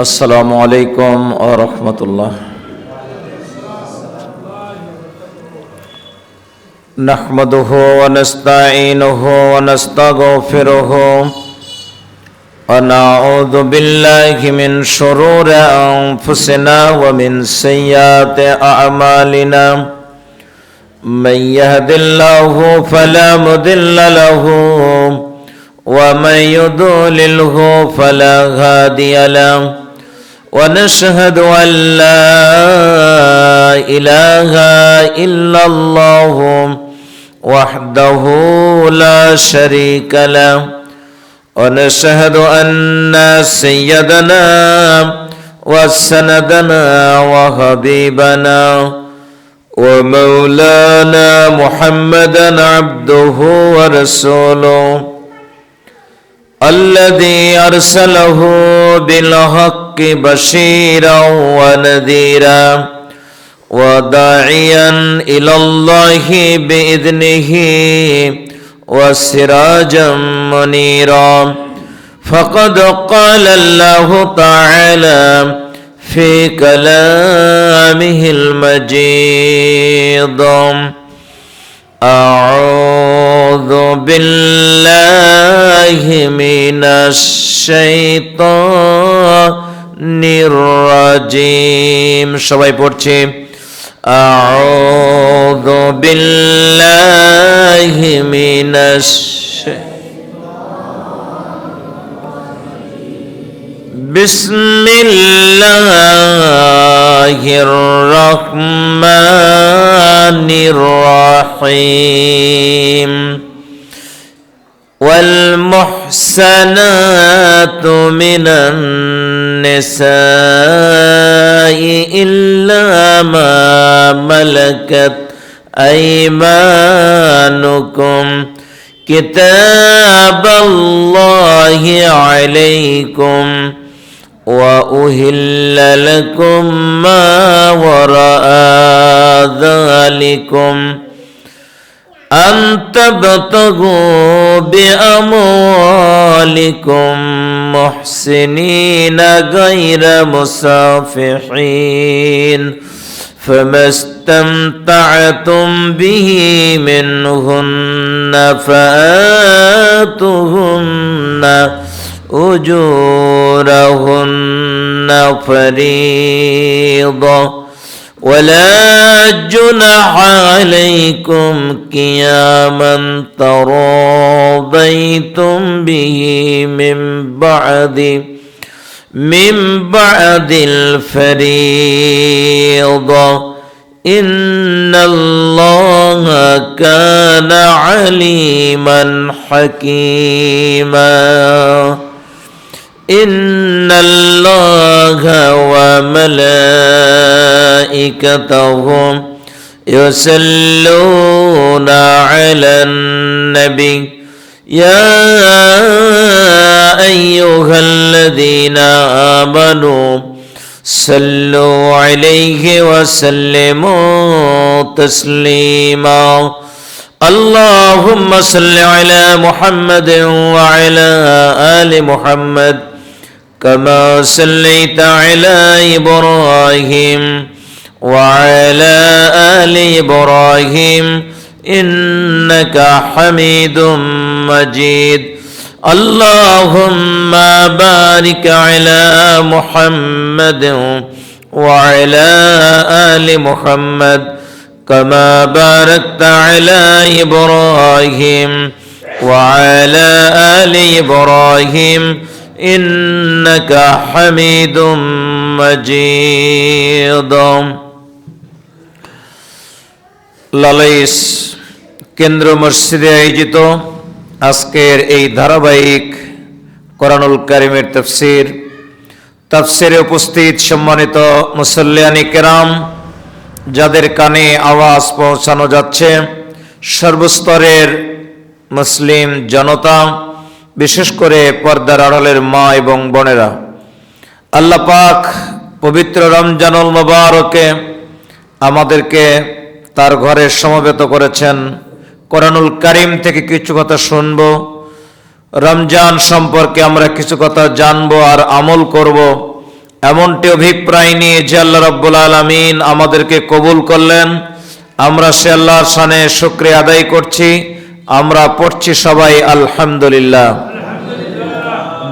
আসসালামু আলাইকুম ওয়া রাহমাতুল্লাহ। নাহমাদুহু ওয়া নাস্তাঈনুহু ওয়া নাস্তাগফিরুহু ওয়া নাউযু বিল্লাহি মিন শুরুরি আনফুসিনা ওয়া মিন সাইয়্যাতি আ'মালিনা। মান ইয়াহদিল্লাহু ফালা মুদিল্লা লাহু ওয়া মান ইউদ্লিলহু ফালা হাদিয়া লাহু। ونشهد أن لا إله إلا الله وحده لا شريك له ونشهد أن سيدنا وسندنا وحبيبنا ومولانا محمدا عبده ورسوله الذي أرسله بالحق بشيرا ونذيرا وداعيا إلى الله بإذنه وسراجا منيرا. فقد قال الله تعالى في كلامه المجيد: أعوذ بالله من الشيطان الرجيم. সবাই পড়ছি أعوذ بالله من بسم الله الرحمن الرحيم. والمحسنات من النساء إلا ما ملكت أيمانكم كتاب الله عليكم وأهل لكم ما وراء ذلكم أن تبتغوا بأموالكم محسنين غير مسافحين فما استمتعتم به منهن فآتوهن أجورهن فريضة ولا جناح عليكم قياما تراضيتم به من بعد الفريضة إن الله كان عليما حكيما. إن الله وملائكته يصلون على النبي يا أيها الذين آمنوا صلوا عليه وسلموا تسليما. اللهم صل على محمد وعلى آل محمد كما صليت على إبراهيم وعلى آل إبراهيم إنك حميد مجيد. اللهم بارك على محمد وعلى آل محمد كما باركت على إبراهيم وعلى آل إبراهيم إنك حميد مجيد. লালাইস কেন্দ্র মসজিদে আয়োজিত আজকের এই ধারাবাহিক কোরআনুল কারীমের তাফসিরে উপস্থিত সম্মানিত মুসল্লিয়ানি কেরাম, যাদের কানে আওয়াজ পৌঁছানো যাচ্ছে, সর্বস্তরের মুসলিম জনতা, বিশেষ করে পর্দার আড়ালের মা এবং বোনেরা, আল্লাহ পাক পবিত্র রমজানুল মুবারকে আমাদেরকে তার ঘরে সমবেত করেছেন। কোরআনুল কারীম থেকে কিছু কথা শুনব, রমজান সম্পর্কে আমরা কিছু কথা জানবো আর আমল করব। এমনটি অভিপ্রায় নিয়ে যে আল্লাহ রাব্বুল আলামিন আমাদেরকে কবুল করলেন, আমরা সে আল্লাহর শানে শুকরিয়া আদায় করছি। আমরা পড়ছি সবাই আলহামদুলিল্লাহ।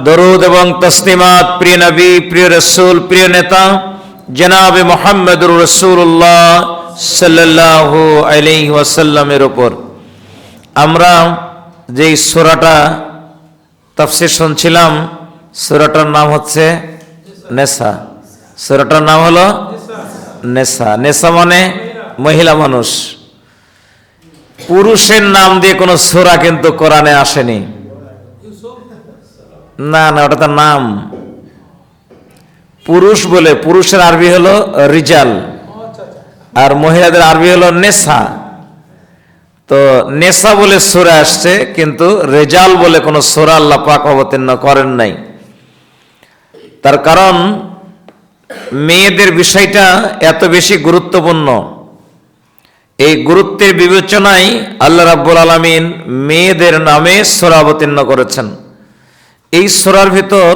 দরুদ এবং তসলিমাত প্রিয় নবী, প্রিয় রাসূল, প্রিয় নেতা জনাবে মুহাম্মদুর রাসূলুল্লাহ সাল্লাল্লাহু আলাইহি ওয়াসাল্লামের উপর। আমরা যেই সূরাটা তাফসীর শুনছিলাম, সূরাটার নাম হচ্ছে নেসা। সূরাটার নাম হলো নেসা। নেসা মানে মহিলা মানুষ। পুরুষের নাম দিয়ে কোনো সূরা কিন্তু কোরআনে আসেনি। না না, ওটা তার নাম। পুরুষ বলে, পুরুষের আরবি হলো রিজাল, আর মহিলাদের আরবি হলো নেসা। তো নেসা বলে সূরা আসছে, কিন্তু রেজাল বলে কোনো সূরা আল্লাহ পাক অবতীর্ণ করেন নাই। তার কারণ মেয়েদের বিষয়টা এত বেশি গুরুত্বপূর্ণ। এই গুরুত্বের বিবেচনায় আল্লাহ রাব্বুল আলামিন মেয়েদের নামে সূরা অবতীর্ণ করেছেন। এই সূরার ভিতর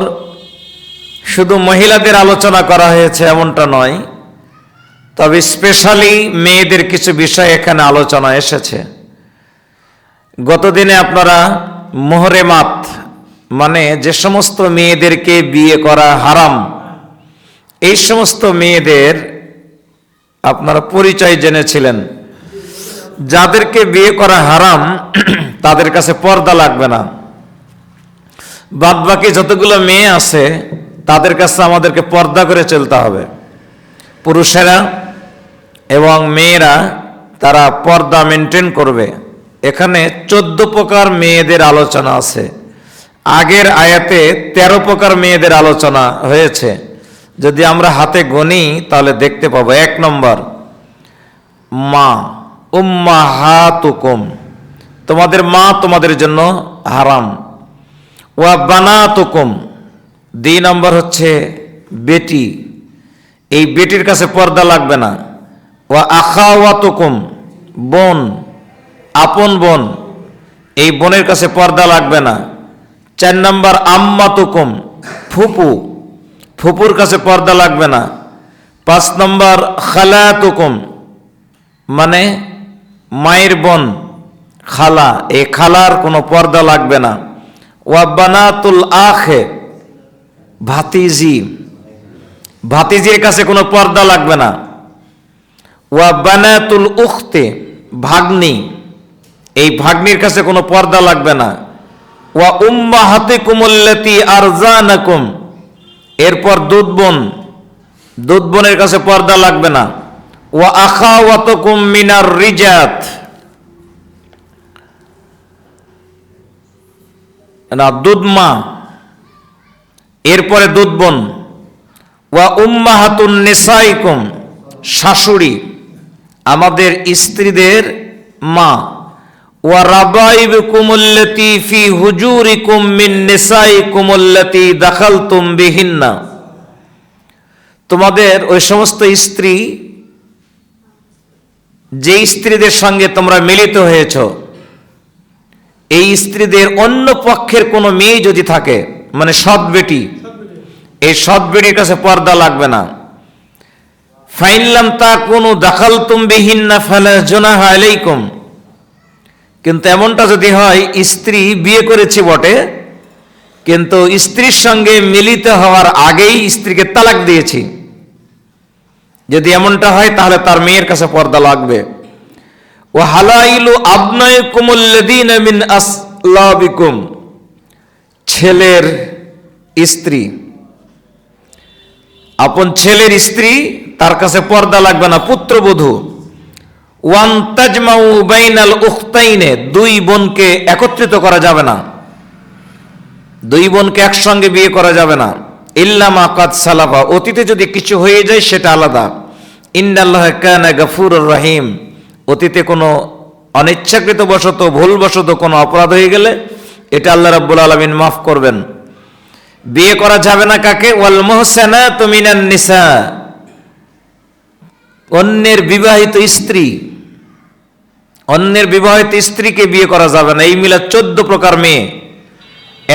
শুধু মহিলাদের আলোচনা করা হয়েছে এমনটা নয়, তবে স্পেশালি মেয়েদের কিছু বিষয় এখানে আলোচনা এসেছে। গতদিনে আপনারা মুহরেমাত মানে যে সমস্ত মেয়েদেরকে বিয়ে করা হারাম, এই সমস্ত মেয়েদের আপনারা পরিচয় জেনেছিলেন। যাদেরকে বিয়ে করা হারাম তাদের কাছে পর্দা লাগবে না। বাদবাকি যতগুলো মেয়ে আছে তাদের কাছে আমাদেরকে পর্দা করে চলতে হবে। পুরুষেরা এবং মেয়েরা তারা পর্দা মেনটেন করবে। এখানে 14 প্রকার মেয়েদের আলোচনা আছে। আগের আয়াতে 13 প্রকার মেয়েদের আলোচনা হয়েছে। যদি আমরা হাতে গণি তাহলে দেখতে পাবো। 1 নম্বর মা, উম্মাহাতুকুম, তোমাদের মা তোমাদের জন্য হারাম। ওয়া বানাতুকুম, 2 নম্বর হচ্ছে বেটি, এই বেটির কাছে পর্দা লাগবে না। ওয়া আখাওয়াতুকুম, বোন, আপন বোন, এই বোনের কাছে পর্দা লাগবে না। 4 নম্বর আম্মাতুকুম, ফুপু, ফুপুর কাছে পর্দা লাগবে না। 5 নম্বর খালাতুকুম, মানে মায়ের বোন, খালা, এই খালার কোনো পর্দা লাগবে না। ওয়া বানাতুল আখে, ভাতিজি, ভাতিজির কাছে কোনো পর্দা লাগবে না। ওয়া বানাতুল উখতে, ভাগ্নি, এই ভাগ্নির কাছে কোনো পর্দা লাগবে না। ওয়া উম্মাহাতিকুমুল্লাতী আরজানাকুম, এরপর দুধ বোন, দুধ বোনের কাছে পর্দা লাগবে না। ওয়া আখাওয়াতুকুম মিনার রিজাত, না দুধ মা, এরপরে দুধ বোন। ওয়া উম্মাহাতুন নিসাইকুম, শাশুড়ি, আমাদের স্ত্রীদের মা। ওয়া রাবাইবুকুমুল্লাতী ফি হুজুরিকুম মিন নিসাইকুমুল্লাতী দাখালতুম বিহিন্না, তোমাদের ওই সমস্ত স্ত্রী যে স্ত্রীদের সঙ্গে তোমরা মিলিত হয়েছ, এই স্ত্রীদের অন্য পক্ষের কোনো মেয়ে যদি থাকে, মানে সৎ বেটি, এই সৎ বেটির কাছে পর্দা লাগবে না। ফাইনলাম তাকুনু দাখালতুম বিহিন্না ফালা জুনাহা আলাইকুম, কিন্তু এমনটা যদি হয় স্ত্রী বিয়ে করেছি বটে, কিন্তু স্ত্রীর সঙ্গে মিলিত হওয়ার আগেই স্ত্রীকে তালাক দিয়েছি, যদি এমনটা হয় তাহলে তার মেয়ের কাছে পর্দা লাগবে। ওয়া হালাইলু আবনাইকুমুল্লাযীনা মিন আসলাবিকুম, ছেলের স্ত্রী, আপন ছেলের স্ত্রী, তার কাছে পর্দা লাগবে না, পুত্রবধূ। ওয়ান তাজমাউ বাইনাল উখতাইনে, 2 বোনকে একত্রিত করা যাবে না, 2 বোনকে একসঙ্গে বিয়ে করা যাবে না। ইল্লা মা কাদ সালাফা, অতীতে যদি কিছু হয়ে যায় সেটা আলাদা। ইন্নাল্লাহা কানা গফুরুর রহিম, অতীতে কোনো অনিচ্ছাকৃত বশত, ভুলবশত কোনো অপরাধ হয়ে গেলে এটা আল্লাহ রাব্বুল আলামিন মাফ করবেন। বিয়ে করা যাবে না কাকে? ওয়াল মুহসানাতু মিনান নিসা, অন্যের বিবাহিত স্ত্রী, অন্যের বিবাহিত স্ত্রীকে বিয়ে করা যাবে না। এই মিলা 14 প্রকার মেয়ে,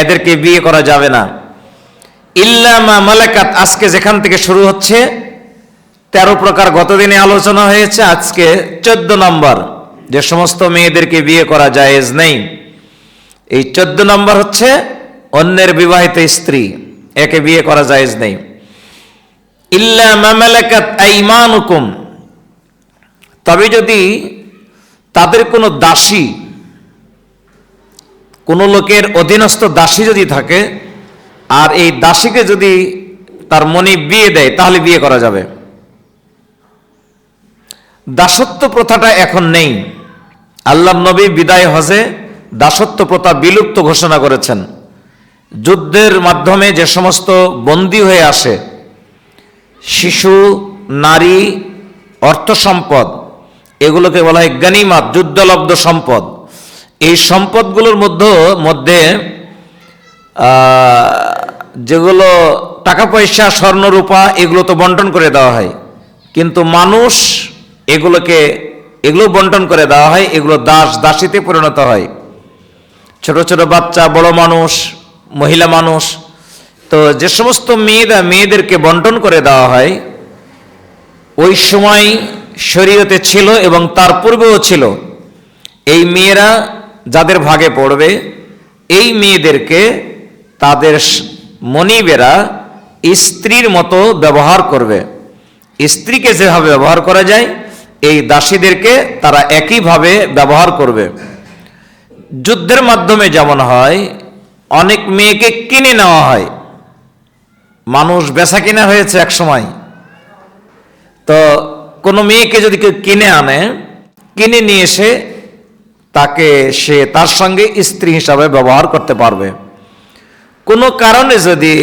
এদেরকে বিয়ে করা যাবে না। ইল্লা মা মালাকাত, আজকে যেখান থেকে শুরু হচ্ছে 13 প্রকার গতদিনে আলোচনা হয়েছে, আজকে 14 নম্বর, যে সমস্ত মেয়েদেরকে বিয়ে করা জায়েজ নেই। এই 14 নম্বর হচ্ছে অন্যের বিবাহিত স্ত্রী, একে বিয়ে করা জায়েজ নেই। ইল্লা মা মালাকাত আইমানুকুম, তবে যদি তাদের কোনো দাসী, কোন লোকের অধীনস্থ দাসী যদি থাকে, আর এই দাসীকে যদি তার মনিব বিয়ে দেয়, তাহলে বিয়ে করা যাবে। দাসত্ব প্রথাটা এখন নেই। আল্লাহ নবী বিদায় হজে দাসত্ব প্রথা বিলুপ্ত ঘোষণা করেছেন। যুদ্ধের মাধ্যমে যে সমস্ত বন্দী হয়ে আসে, শিশু, নারী, অর্থ সম্পদ, এগুলোকে বলা হয় গনিমত, যুদ্ধলব্ধ সম্পদ। এই সম্পদগুলোর মধ্যে যেগুলো টাকা পয়সা, স্বর্ণ রূপা, এগুলো তো বন্টন করে দেওয়া হয়, কিন্তু মানুষ এগুলো বন্টন করে দেওয়া হয়, এগুলো দাসীতে পরিণত হয়। ছোট ছোট বাচ্চা, বড় মানুষ, মহিলা মানুষ। তো যে সমস্ত মেয়েদেরকে বন্টন করে দেওয়া হয়, ওই সময় শরীয়তে ছিল এবং তার পূর্বেও ছিল, এই মেয়েরা যাদের ভাগে পড়বে, এই মেয়েদেরকে তাদের মনিবেরা স্ত্রীর মতো ব্যবহার করবে। স্ত্রীকে যেভাবে ব্যবহার করা যায়, এই দাসীদেরকে তারা একইভাবে ব্যবহার করবে। যুদ্ধের মাধ্যমে যেমন হয়, অনেক মেয়েকে কিনে নেওয়া হয়, মানুষ বেচা কিনা হয়েছে এক সময়। তো কোনো মেয়েকে যদি কেউ কিনে আনে, কিনে নিয়ে এসে সে তার সঙ্গে স্ত্রী হিসাবে ব্যবহার করতে পারবে। কোনো কারণে যদি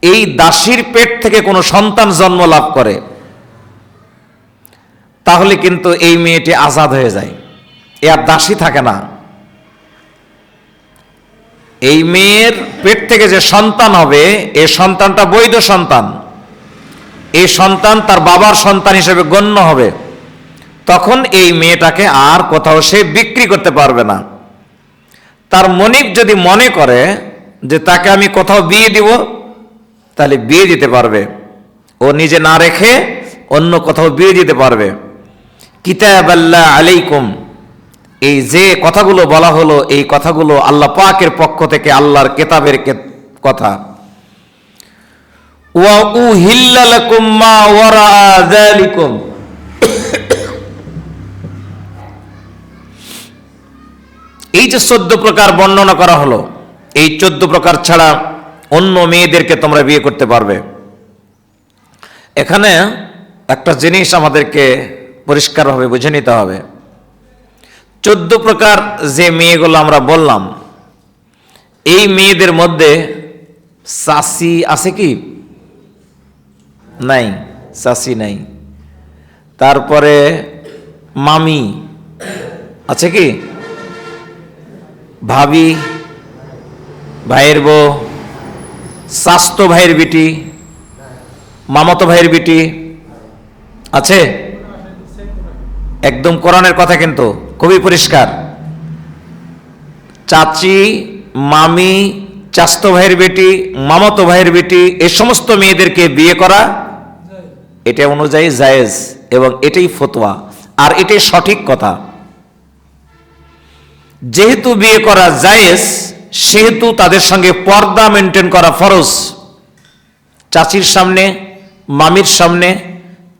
এই দাসীর পেট থেকে কোনো সন্তান জন্ম লাভ করে, তাহলে কিন্তু এই মেয়েটি আজাদ হয়ে যায়, এ আর দাসী থাকে না। এই মেয়ের পেট থেকে যে সন্তান হবে, এই সন্তানটা বৈধ সন্তান, এই সন্তান তার বাবার সন্তান হিসেবে গণ্য হবে। তখন এই মেয়েটাকে আর কোথাও সে বিক্রি করতে পারবে না। তার মনিব যদি মনে করে যে তাকে আমি কোথাও বিয়ে দিব, তাহলে বিয়ে দিতে পারবে। ও নিজে না রেখে অন্য কোথাও বিয়ে দিতে পারবে। কিতাবাল্লাহ আলাইকুম, এই যে কথাগুলো বলা হলো, এই কথাগুলো আল্লাহ পাকের পক্ষ থেকে, আল্লাহর কিতাবের কথা। ওয়া উহিল্লা লাকুম মা ওয়ারা যালিকুম, এই যে 14 প্রকার বর্ণনা করা হলো, এই 14 প্রকার ছাড়া অন্য মেয়েদেরকে তোমরা বিয়ে করতে পারবে। এখানে একটা জিনিস আমাদেরকে পরিষ্কারভাবে বুঝে নিতে হবে। 14 প্রকার যে মেয়েগুলো আমরা বললাম, এই মেয়েদের মধ্যে চাচি আছে কি? নাই, চাচি নাই। তারপরে মামি আছে কি? ভাবি, ভাইয়ের বউ, চাচতো ভাইয়ের বিটি, মামাতো ভাইয়ের বিটি আছে? একদম কোরআনের কথা, কিন্তু খুবই পরিষ্কার। চাচি, মামি, চাচতো ভাইয়ের বেটি, মামাতো ভাইয়ের বেটি, এই সমস্ত মেয়েদেরকে বিয়ে করা এটা অনুযায়ী জায়েজ, এবং এটাই ফতোয়া, আর এটাই সঠিক কথা। যেহেতু বিয়ে করা জায়েজ, সেহেতু তাদের সঙ্গে পর্দা মেনটেন করা ফরজ। চাচির সামনে, মামির সামনে,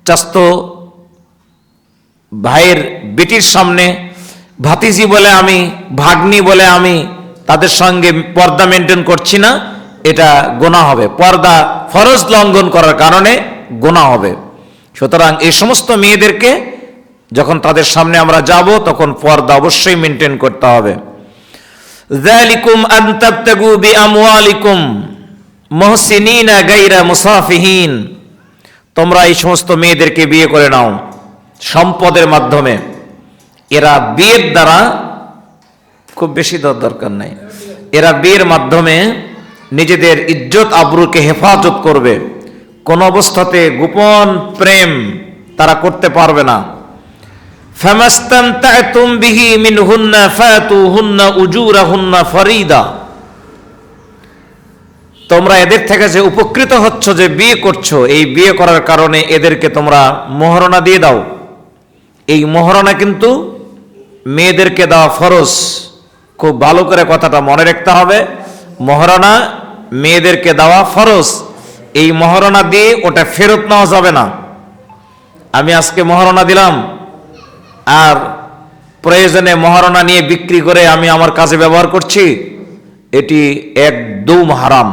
চাচতো ভাইয়ের বেটির সামনে, ভাতিজি বলে আমি, ভাগ্নি বলে আমি তাদের সঙ্গে পর্দা মেনটেন করছি না, এটা গুনাহ হবে। পর্দা ফরজ লঙ্ঘন করার কারণে গুনাহ হবে। সুতরাং এই সমস্ত মেয়েদেরকে যখন তাদের সামনে আমরা যাব, তখন পর্দা অবশ্যই মেনটেন করতে হবে। যালিকুম আন তাবতাগু বিআমওয়ালিকুম মুহসিনিনা গায়রা মুসাফিহিন, তোমরা এই সমস্ত মেয়েদেরকে বিয়ে করে নাও সম্পদের মাধ্যমে। এরা বিয়ের দ্বারা, খুব বেশি দরকার নাই, এরা বিয়ের মাধ্যমে নিজেদের ইজ্জত আবরুকে হেফাজত করবে। কোন অবস্থাতে গোপন প্রেম তারা করতে পারবে না। ফামাস্তামতা'তুম বিহি মিনহুন্না ফাতুহুন্না উজুরাহুন্না ফরিদা, তোমরা এদের থেকে যে উপকৃত হচ্ছ, যে বিয়ে করছো, এই বিয়ে করার কারণে এদেরকে তোমরা মোহরনা দিয়ে দাও। এই মোহরনা কিন্তু মেয়েদেরকে দেওয়া ফরজ। খুব ভালো করে কথাটা মনে রাখতে হবে, মোহরনা মেয়েদেরকে দেওয়া ফরজ। এই মোহরনা দিয়ে ওটা ফেরত নেওয়া যাবে না। আমি আজকে মোহরনা দিলাম আর প্রয়োজনে মোহরনা নিয়ে বিক্রি করে আমি আমার কাজে ব্যবহার করছি, এটি একদম হারাম।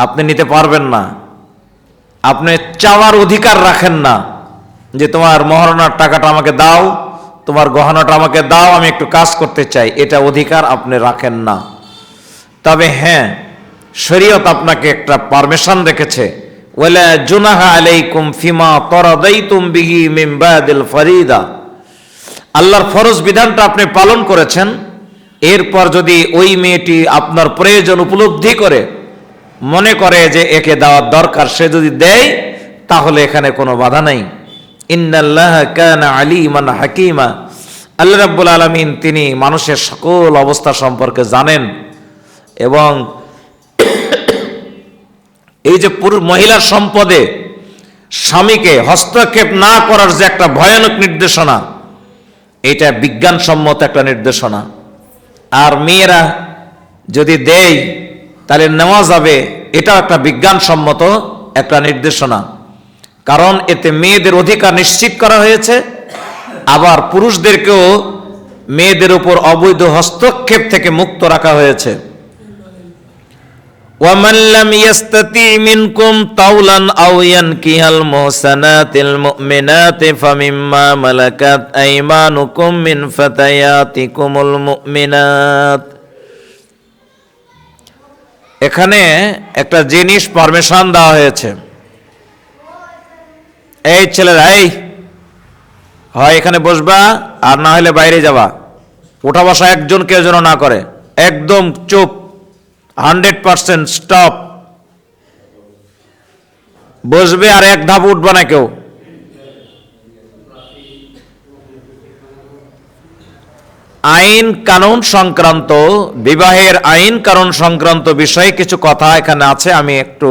আপনি নিতে পারবেন না, আপনি চাওয়ার অধিকার রাখেন না যে তোমার মোহরনার টাকাটা আমাকে দাও, তোমার গহনাটা আমাকে দাও, আমি একটু কাজ করতে চাই, এটা অধিকার আপনি রাখেন না। তবে হ্যাঁ, শরীয়ত আপনাকে একটা পারমিশন রেখেছে, ওয়ালা জুনাহা আলাইকুম ফিমা তারাদাইতুম বিহি মিন বাদিল ফরিদা। আল্লাহর ফরজ বিধানটা আপনি পালন করেছেন, এরপর যদি ওই মেয়েটি আপনার প্রয়োজন উপলব্ধি করে মনে করে যে একে দেওয়ার দরকার, সে যদি দেয় তাহলে এখানে কোনো বাধা নাই। ইন্নাল্লাহা কানা আলিমান হাকিমা। আল্লাহ রাব্বুল আলামিন তিনি মানুষের সকল অবস্থা সম্পর্কে জানেন। এবং এই যে পুরুষ মহিলার সম্পদে স্বামীকে হস্তক্ষেপ না করার যে একটা ভয়ানক নির্দেশনা, এটা বিজ্ঞানসম্মত একটা নির্দেশনা। আর মেয়েরা যদি দেয় তাহলে নেওয়া যাবে, এটাও একটা বিজ্ঞানসম্মত একটা নির্দেশনা। কারণ এতে মেয়েদের অধিকার নিশ্চিত করা হয়েছে, আবার পুরুষদেরকেও মেয়েদের উপর অবৈধ হস্তক্ষেপ থেকে মুক্ত রাখা হয়েছে। وَمَنْ لَمْ يَسْتَطِعْ مِنْكُمْ طَوْلًا أَوْ يَنْكِحَ الْمُحْصَنَاتِ الْمُؤْمِنَاتِ فَمِمَّا مَلَكَتْ أَيْمَانُكُمْ مِنْ فَتَيَاتِكُمُ الْمُؤْمِنَاتِ। এখানে একটা জিনিস পারমিশন দেওয়া হয়েছে। এই ছেলেরা, এই হয় এখানে বসবা আর না হলে বাইরে যাবা, ওঠা বসা একজন কেউ যেন না করে, একদম চুপ, 100% স্টপ। বসবে আর এক ধাপ উঠবে না কেউ। আইন কানুন সংক্রান্ত, বিবাহের আইন কানুন সংক্রান্ত বিষয়ে কিছু কথা এখানে আছে, আমি একটু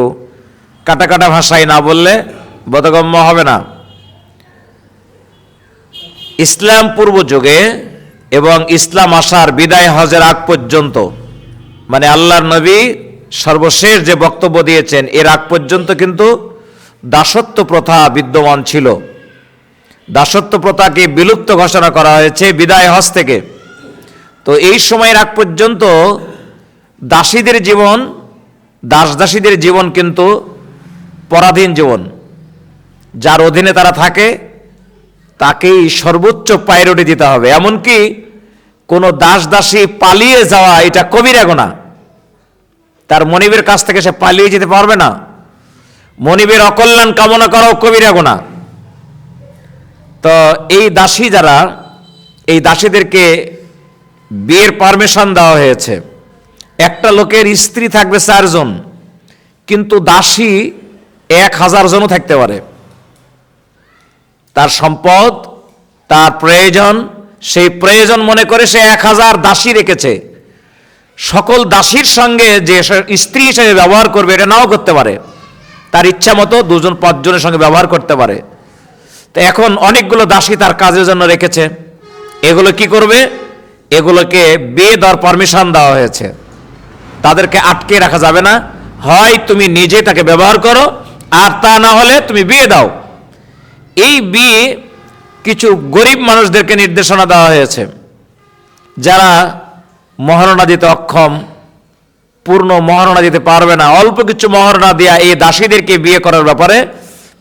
কাটা কাটা ভাষায় না বললে বোধগম্য হবে না। ইসলাম পূর্ব যুগে এবং ইসলাম আসার বিদায় হজের আগ পর্যন্ত, মানে আল্লাহর নবী সর্বশেষ যে বক্তব্য দিয়েছেন এর আগ পর্যন্ত কিন্তু দাসত্ব প্রথা বিদ্যমান ছিল। দাসত্ব প্রথাকে বিলুপ্ত ঘোষণা করা হয়েছে বিদায় হজ থেকে। তো এই সময়ের আগ পর্যন্ত দাসীদের জীবন, দাসীদের জীবন কিন্তু পরাধীন জীবন। যার অধীনে তারা থাকে তাকেই সর্বোচ্চ প্রায়োরিটি দিতে হবে। এমনকি কোনো দাসী পালিয়ে যাওয়া এটা কবিরা গুনাহ। তার মনিবের কাছ থেকে সে পালিয়ে যেতে পারবে না। মনিবের অকল্যাণ কামনা করাও কবিরা গুনাহ। তো এই দাসী যারা, এই দাসীদেরকে বিয়ের পারমিশন দেওয়া হয়েছে। একটা লোকের স্ত্রী থাকবে 4 জন, কিন্তু দাসী 1000 জনও থাকতে পারে। তার সম্পদ, তার প্রয়োজন, সেই প্রয়োজন মনে করে সে 1000 দাসী রেখেছে। সকল দাসীর সঙ্গে যে স্ত্রী হিসেবে ব্যবহার করবে এটা নাও করতে পারে, তার ইচ্ছা মতো 2 জন 5 জনের সঙ্গে ব্যবহার করতে পারে। তো এখন অনেকগুলো দাসী তার কাজের জন্য রেখেছে, এগুলো কি করবে? এগুলোকে বিয়ে দেওয়ার পারমিশন দেওয়া হয়েছে। তাদেরকে আটকে রাখা যাবে না, হয় তুমি নিজে তাকে ব্যবহার করো, আর তা না হলে তুমি বিয়ে দাও। এই বিয়ে কিছু গরিব মানুষদেরকে নির্দেশনা দেওয়া হয়েছে, যারা মহারণা দিতে অক্ষম, পূর্ণ মহারণা দিতে পারবে না, অল্প কিছু মহারণা দেয়া এই দাসীদেরকে বিয়ে করার ব্যাপারে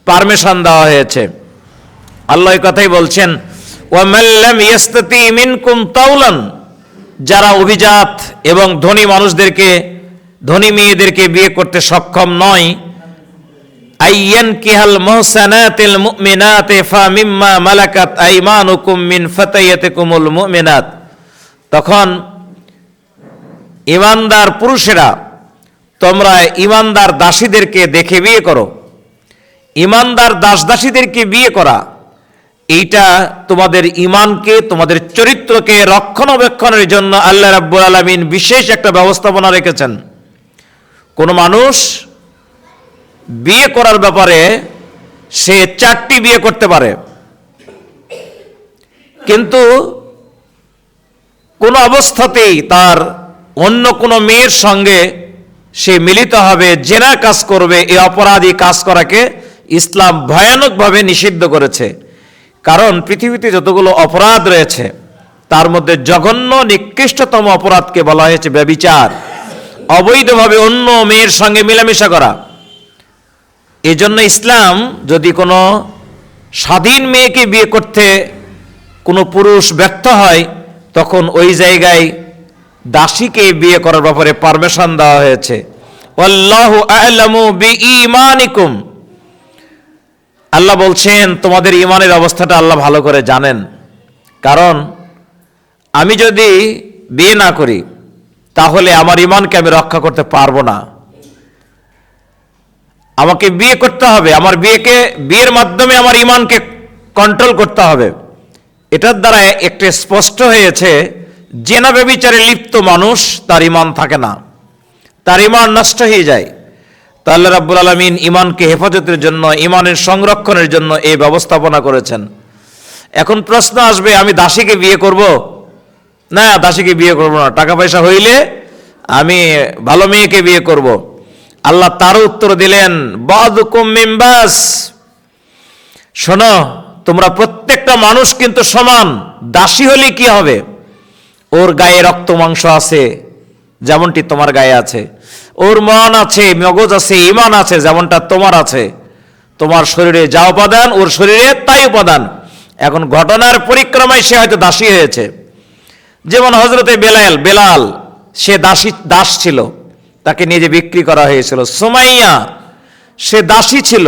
পারমিশন দেওয়া হয়েছে। আল্লাহ এই কথাই বলছেন, ওয়ামান লাম ইয়াস্তাতি মিনকুম তাওলান, যারা অভিজাত এবং ধনী মানুষদেরকে, ধনী মেয়েদেরকে বিয়ে করতে সক্ষম নয়, আইয়ানকিহাল মুহসানাতিল মুমিনাতি ফামিম্মা মালাকাত আইমানুকুম মিন ফাতায়াতিকুমুল মুমিনাত, তখন ইমানদার পুরুষেরা তোমরা ইমানদার দাসীদেরকে দেখে বিয়ে করো। ইমানদার দাসীদেরকে বিয়ে করা এইটা তোমাদের ইমানকে, তোমাদের চরিত্রকে রক্ষণাবেক্ষণের জন্য আল্লাহ রাব্বুল আলামিন বিশেষ একটা ব্যবস্থাপনা রেখেছেন। কোন মানুষ বিয়ে করার ব্যাপারে সে 4টি বিয়ে করতে পারে, কিন্তু কোন অবস্থাতেই তার অন্য কোনো মেয়ের সঙ্গে সে মিলিত হবে, জেনার কাজ করবে, এই অপরাধী কাজ করাকে ইসলাম ভয়ানকভাবে নিষিদ্ধ করেছে। কারণ পৃথিবীতে যতগুলো অপরাধ রয়েছে তার মধ্যে জঘন্য নিকৃষ্টতম অপরাধকে বলা হয়েছে ব্যভিচার, অবৈধভাবে অন্য মেয়ের সঙ্গে মেলামেশা করা। এই জন্য ইসলাম যদি কোনো স্বাধীন মেয়েকে বিয়ে করতে কোনো পুরুষ ব্যর্থ হয়, তখন ওই জায়গায় দাসীকে বিয়ে করার ব্যাপারে পারমিশন দেওয়া হয়েছে। আল্লাহু আ'লামু বিঈমানিকুম, আল্লাহ বলছেন তোমাদের ঈমানের অবস্থাটা আল্লাহ ভালো করে জানেন। কারণ আমি যদি বিয়ে না করি তাহলে আমার ঈমানকে আমি রক্ষা করতে পারবো না। আমাকে বিয়ে করতে হবে, আমার বিয়ের মাধ্যমে আমার ঈমানকে কন্ট্রোল করতে হবে। এটার দ্বারা একটু স্পষ্ট হয়েছে, জেনা ব্যভিচারে লিপ্ত মানুষ তার ঈমান থাকে না, তার ঈমান নষ্ট হয়ে যায়। তো আল্লাহ রাব্বুল আলামিন ঈমানকে হেফাজতের জন্য, ঈমানের সংরক্ষণের জন্য এই ব্যবস্থাপনা করেছেন। এখন প্রশ্ন আসবে, আমি দাসীকে বিয়ে করব? না, দাসীকে বিয়ে করব না, টাকা পয়সা হইলে আমি ভালো মেয়েকে বিয়ে করব। আল্লাহ তারও উত্তর দিলেন, বাদুকুম মিন বাস, শোনো তোমরা প্রত্যেকটা মানুষ কিন্তু সমান। দাসী হলে কি হবে? ওর গায়ে রক্ত মাংস আছে যেমনটি তোমার গায়ে আছে, ওর মন আছে, মগজ আছে, ঈমান আছে যেমনটা তোমার আছে। তোমার শরীরে যা উপাদান ওর শরীরে তাই উপাদান। এখন ঘটনার পরিক্রমায় সে হয়তো দাসী হয়েছে, যেমন হযরতে বেলাল সে দাস ছিল, তাকে নিজে বিক্রি করা হয়েছিল। সুমাইয়া সে দাসী ছিল,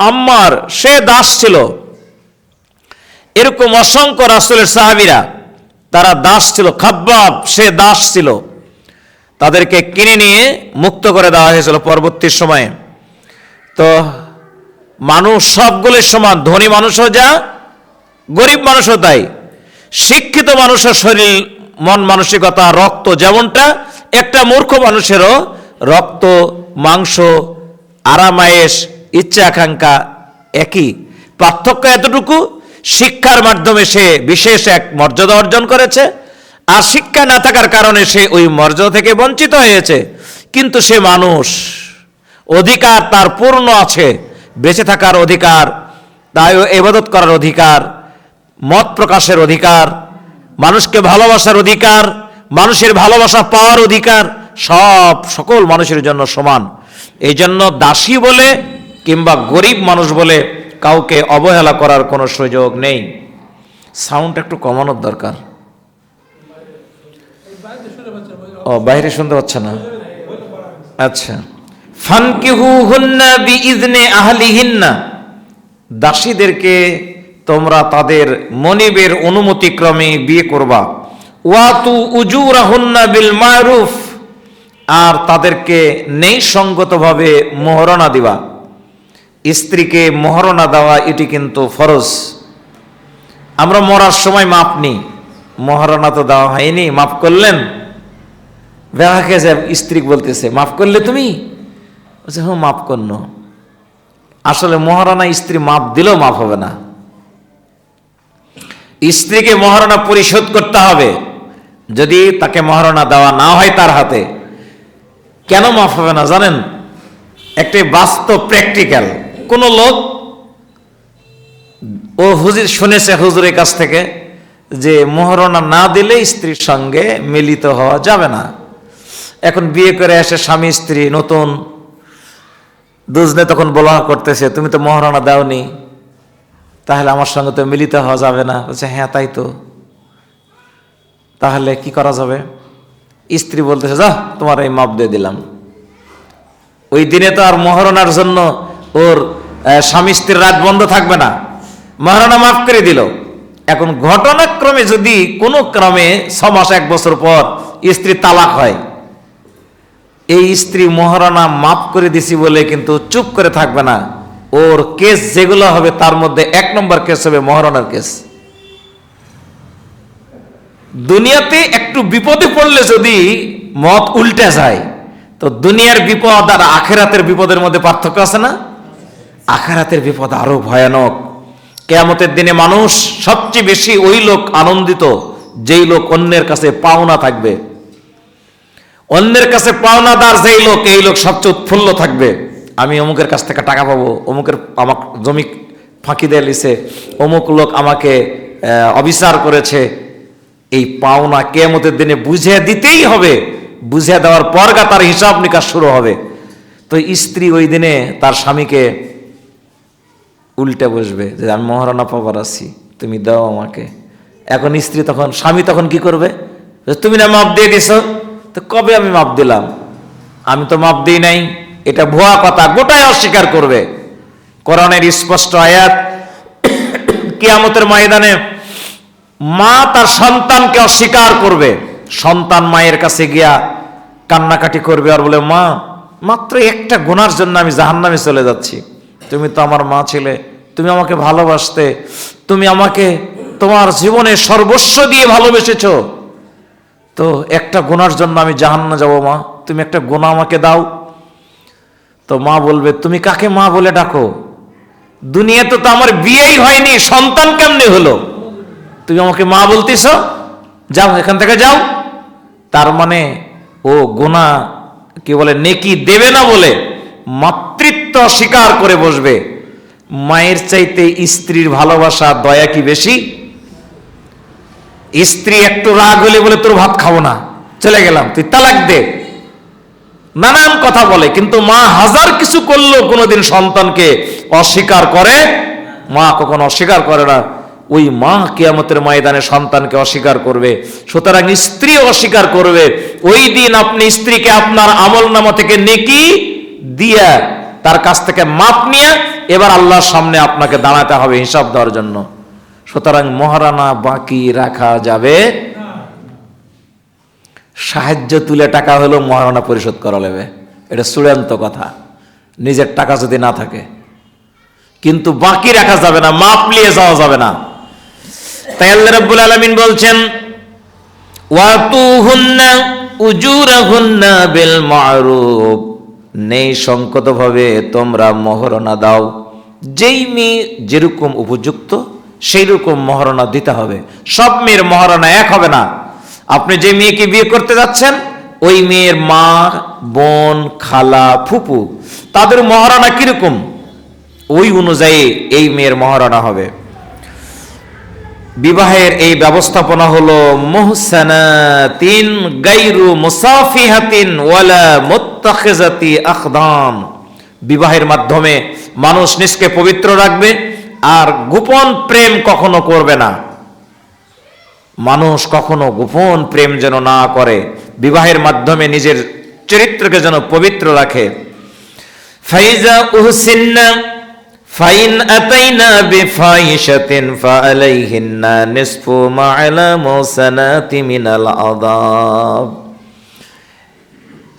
আম্মার সে দাস ছিল। এরকম অসংখ্য রাসূলের সাহাবীরা তারা দাস ছিল। খাব্বাব সে দাস ছিল, তাদেরকে কিনে নিয়ে মুক্ত করে দেওয়া হয়েছিল পরবর্তী সময়ে। তো মানুষ সবগুলোর সমান, ধনী মানুষও যা, গরিব মানুষও তাই। শিক্ষিত মানুষের শরীর, মন, মানসিকতা, রক্ত যেমনটা, একটা মূর্খ মানুষেরও রক্ত, মাংস, আরামায়েশ, ইচ্ছা আকাঙ্ক্ষা একই। পার্থক্য এতটুকু, শিক্ষার মাধ্যমে সে বিশেষ এক মর্যাদা অর্জন করেছে, আর শিক্ষা না থাকার কারণে সে ওই মর্যাদা থেকে বঞ্চিত হয়েছে। কিন্তু সে মানুষ, অধিকার তার পূর্ণ আছে, বেঁচে থাকার অধিকার, তাই ইবাদত করার অধিকার, মত প্রকাশের অধিকার, মানুষকে ভালোবাসার অধিকার, মানুষের ভালোবাসা পাওয়ার অধিকার, সকল মানুষের জন্য সমান। এই জন্য দাসী বলে কিংবা গরিব মানুষ বলে কাউকে অবহেলা করার কোনো সুযোগ নেই। সাউন্ড একটু কমানোর দরকার। ও, বাইরে শুনতে পাচ্ছে না? আচ্ছা। ফানকিহুহুন্না বিইজনি আহলিহিন্না, দাসীদেরকে তোমরা তাদের মনিবের অনুমতি ক্রমে বিয়ে করবা। ওয়াতু উজুরাহুন্না বিল মারুফ, আর তাদেরকে ন্যায়সঙ্গতভাবে মোহরনা দিবা। স্ত্রীকে মোহরনা দেওয়া এটি কিন্তু ফরজ। আমরা মরার সময় মাপ নিই, মোহরনা তো দেওয়া হয়নি, মাফ করলেন? বেহাকে যে স্ত্রী বলতেছে, মাফ করলে তুমি? বলছে হ্যাঁ মাফ করল। আসলে মোহরানা স্ত্রী মাপ দিলেও মাফ হবে না, স্ত্রীকে মহারণা পরিশোধ করতে হবে। যদি তাকে মহারণা দেওয়া না হয় তার হাতে, কেন মাফ হবে না জানেন? একটি বাস্তব প্র্যাকটিক্যাল। কোন লোক ও শুনেছে হুজুরের কাছ থেকে যে মহারণা না দিলে স্ত্রীর সঙ্গে মিলিত হওয়া যাবে না। এখন বিয়ে করে এসে স্বামী স্ত্রী নতুন দুজনে তখন বলা করতেছে, তুমি তো মহারণা দাওনি, তাহলে আমার সঙ্গে তো মিলিত হওয়া যাবে না। বলছে হ্যাঁ তাই তো, তাহলে কি করা যাবে? স্ত্রী বলতেছে যা তোমার এই মাপ দিয়ে দিলাম। ওই দিনে তো আর মহারণার জন্য ওর স্বামী স্ত্রীর রাত বন্ধ থাকবে না, মহারণা মাফ করে দিল। এখন ঘটনাক্রমে যদি কোনো ক্রমে 6 মাস 1 বছর পর স্ত্রী তালাক হয়, এই স্ত্রী মহারণা মাফ করে দিছি বলে কিন্তু চুপ করে থাকবে না। ওর কেস যেগুলো হবে তার মধ্যে 1 নম্বর কেস হবে মহারণার কেস। দুনিয়াতে একটু বিপদে পড়লে যদি মত উল্টে যায়, তো দুনিয়ার বিপদ আর আখেরাতের বিপদের মধ্যে পার্থক্য আছে না? আখেরাতের বিপদ আরো ভয়ানক। কিয়ামতের দিনে মানুষ সবচেয়ে বেশি ওই লোক আনন্দিত যেই লোক অন্যের কাছে পাওনা থাকবে। অন্যের কাছে পাওনাদার যেই লোক, এই লোক সবচেয়ে উৎফুল্ল থাকবে। আমি অমুকের কাছ থেকে টাকা পাবো, অমুকের আমার জমি ফাঁকি দিয়ে লিছে, অমুক লোক আমাকে অবিচার করেছে। এই পাওনা কিয়ামতের দিনে বুঝিয়ে দিতেই হবে। বুঝিয়ে দেওয়ার পর তার হিসাব নিকাশ শুরু হবে। তো স্ত্রী ওই দিনে তার স্বামীকে উল্টে বসবে যে আমি মহারণা পাবার আছি, তুমি দাও আমাকে। এখন স্ত্রী তখন, স্বামী তখন কি করবে? তুমি না মাপ দিয়ে দিছ, তো কবে আমি মাপ দিলাম? আমি তো মাপ দিই নাই, এটা ভুয়া কথা, গোটাই অস্বীকার করবে। কোরআনের স্পষ্ট আয়াত, কিয়ামতের ময়দানে মা তার সন্তানকে অস্বীকার করবে। সন্তান মায়ের কাছে গিয়া কান্নাকাটি করবে আর বলে, মা মাত্র একটা গুনার জন্য আমি জাহান্নামে চলে যাচ্ছি। তুমি তো আমার মা ছিলে, তুমি আমাকে ভালোবাসতে, তুমি আমাকে তোমার জীবনে সর্বস্ব দিয়ে ভালোবেসেছো, তো একটা গুনার জন্য আমি জাহান্নামে যাব মা, তুমি একটা গুনাহ আমাকে দাও। তো মা বলবে, তুমি কাকে মা বলে ডাকো? দুনিয়াতে তো আমার বিয়েই হয়নি, সন্তান কেমনে হলো? তুমি আমাকে মা বলতেছ? যাও এখান থেকে যাও। তার মানে ও গুনাহ কি বলে নেকি দেবে না বলে মাতৃত্ব স্বীকার করে বসবে। মায়ের চাইতে স্ত্রীর ভালোবাসা দয়া কি বেশি? স্ত্রী একটু রাগ হলে বলে তোর ভাত খাবো না, চলে গেলাম, তুই তালাক দে, নানান কথা বলে। কিন্তু মা হাজার কিছু করলেও কোনোদিন সন্তানকে অস্বীকার করে? মা কখনো অস্বীকার করে না। ওই মা কিয়ামতের ময়দানে সন্তানকে অস্বীকার করবে, সুতরাং স্ত্রী অস্বীকার করবে। ওই দিন আপনি স্ত্রীকে আপনার আমলনামা থেকে নেকি দিয়া তার কাছ থেকে মাপ নিয়ে এবার আল্লাহর সামনে আপনাকে দাঁড়াতে হবে হিসাব দেওয়ার জন্য। সুতরাং মহারানা বাকি রাখা যাবে। সাহায্য তুলে টাকা হলেও মহারণা পরিশোধ করা যাবে, এটা চূড়ান্ত কথা, নিজের টাকা যদি না থাকে। কিন্তু বাকি রাখা যাবে না, মাপ নিয়ে যাওয়া যাবে না। তাই আল্লাহ রাব্বুল আলামিন বলছেন, ওয়াতুহুন্না উজুরাহুন্না বিল মারুফ, নেই সংকতভাবে তোমরা মহারণা দাও। যেই মেয়ে যেরকম উপযুক্ত সেই রকম মহারণা দিতে হবে। সব মেয়ের মহারণা এক হবে না। আপনি যে মেয়েকে বিয়ে করতে যাচ্ছেন, ওই মেয়ের মা, বোন, খালা, ফুপু, তাদের মহারণা কিরকম, ওই অনুযায়ী এই মেয়ের মহারণা হবে। বিবাহের এই ব্যবস্থাপনা হলো মুহসানাতিন গায়রু মুসাফিহাতিন ওয়ালা মুত্তাখিজাতি আখদান। বিবাহের মাধ্যমে মানুষ নিজকে পবিত্র রাখবে আর গোপন প্রেম কখনো করবে না। মানুষ কখনো গোপন প্রেম যেন না করে, বিবাহের মাধ্যমে নিজের চরিত্রকে যেন পবিত্র রাখে। ফাইজা উহসিন্না ফাইন আতাইনা বিফাহিশাতিন ফাআলাইহিন্না নিসফু মা আলা মুহসানাতি মিনাল আযাব।